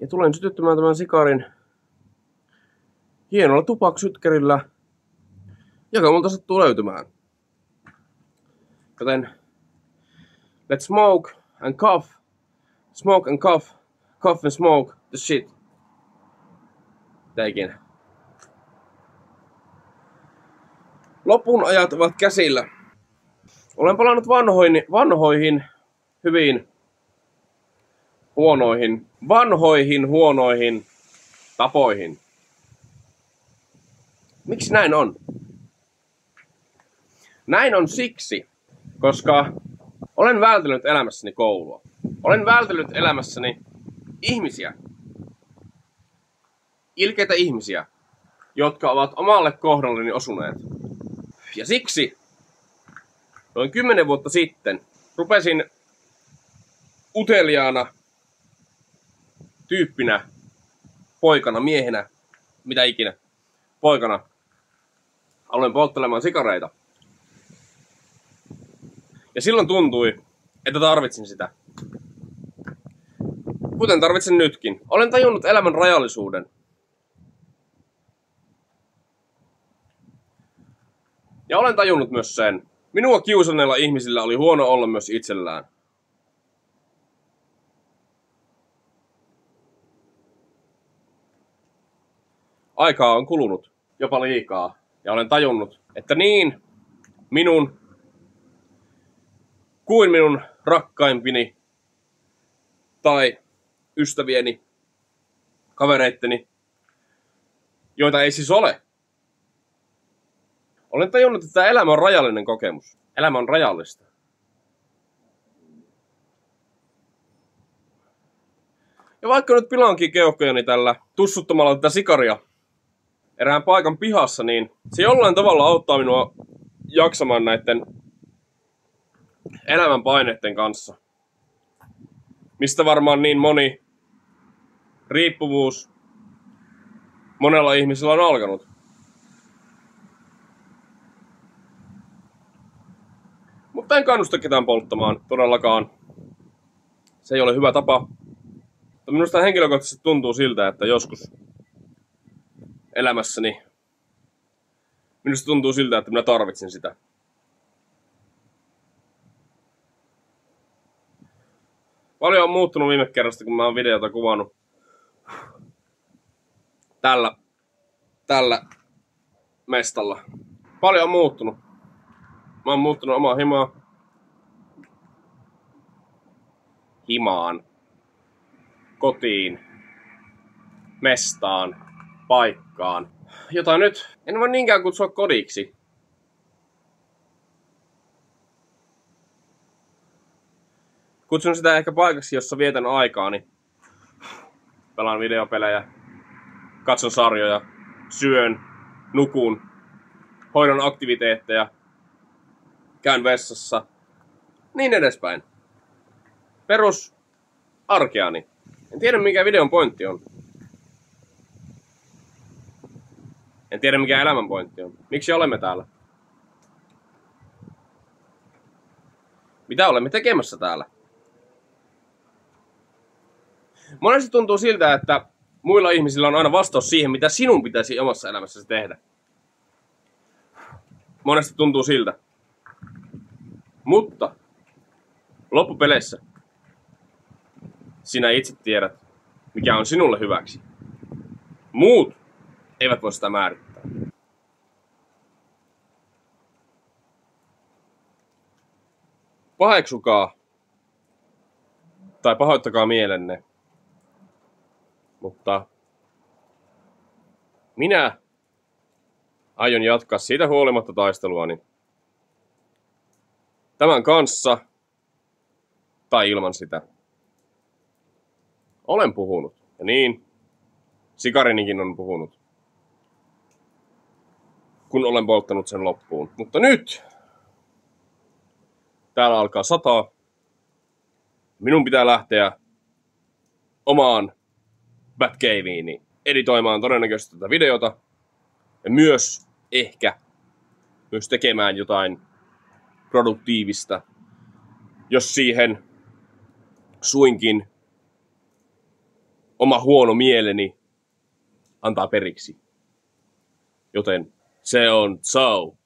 Ja tulen sytyttämään tämän sikarin hienolla tupaksytkärillä, joka multa sattuu löytymään. Joten let's smoke and cough, cough and smoke the shit. Mitä ikinä. Lopun ajat ovat käsillä. Olen palannut vanhoihin, hyviin, huonoihin tapoihin. Miksi näin on? Näin on siksi, koska olen vältellyt elämässäni koulua. Olen vältellyt elämässäni ihmisiä. Ilkeitä ihmisiä, jotka ovat omalle kohdalleni osuneet. Ja siksi noin 10 vuotta sitten rupesin uteliaana tyyppinä, poikana, miehenä, mitä ikinä, poikana, aloin polttelemaan sikareita. Ja silloin tuntui, että tarvitsin sitä. Kuten tarvitsen nytkin. Olen tajunnut elämän rajallisuuden. Ja olen tajunnut myös sen. Minua kiusanneilla ihmisillä oli huono olla myös itsellään. Aikaa on kulunut jopa liikaa. Ja olen tajunnut, että niin minun kuin minun rakkaimpini tai ystävieni, kavereitteni, joita ei siis ole. Olen tajunnut, että elämä on rajallinen kokemus. Elämä on rajallista. Ja vaikka nyt pilaankin keuhkojani tällä tussuttamalla tätä sikaria erään paikan pihassa, niin se jollain tavalla auttaa minua jaksamaan näiden elämän paineiden kanssa. Mistä varmaan niin moni riippuvuus monella ihmisellä on alkanut. Mutta en kannusta ketään polttamaan, todellakaan. Se ei ole hyvä tapa. Mutta minusta henkilökohtaisesti tuntuu siltä, että joskus elämässäni minusta tuntuu siltä, että minä tarvitsin sitä. Paljon on muuttunut viime kerrasta, kun mä oon videota kuvannut tällä mestalla. Paljon on muuttunut. Mä oon muuttunut omaa himaan, kotiin, mestaan, paikkaan, jota nyt en voi niinkään kutsua kodiksi. Kutsun sitä ehkä paikaksi, jossa vietän aikaani. Pelaan videopelejä, katson sarjoja, syön, nukun, hoidan aktiviteetteja, käyn vessassa, niin edespäin. Perus arkeani. En tiedä mikä videon pointti on. En tiedä mikä elämän pointti on. Miksi olemme täällä? Mitä olemme tekemässä täällä? Monesti tuntuu siltä, että muilla ihmisillä on aina vastaus siihen, mitä sinun pitäisi omassa elämässäsi tehdä. Monesti tuntuu siltä. Mutta loppupeleissä sinä itse tiedät, mikä on sinulle hyväksi. Muut eivät voi sitä määrittää. Paheksukaa tai pahoittakaa mielenne. Mutta minä aion jatkaa siitä huolimatta taisteluani. Tämän kanssa tai ilman sitä. Olen puhunut. Ja niin, sikarinikin on puhunut. Kun olen polttanut sen loppuun. Mutta nyt täällä alkaa sataa. Minun pitää lähteä omaan Batcaveeni editoimaan todennäköisesti tätä videota. Ja myös ehkä myös tekemään jotain produktiivista, jos siihen suinkin oma huono mieleni antaa periksi. Joten se on ciao.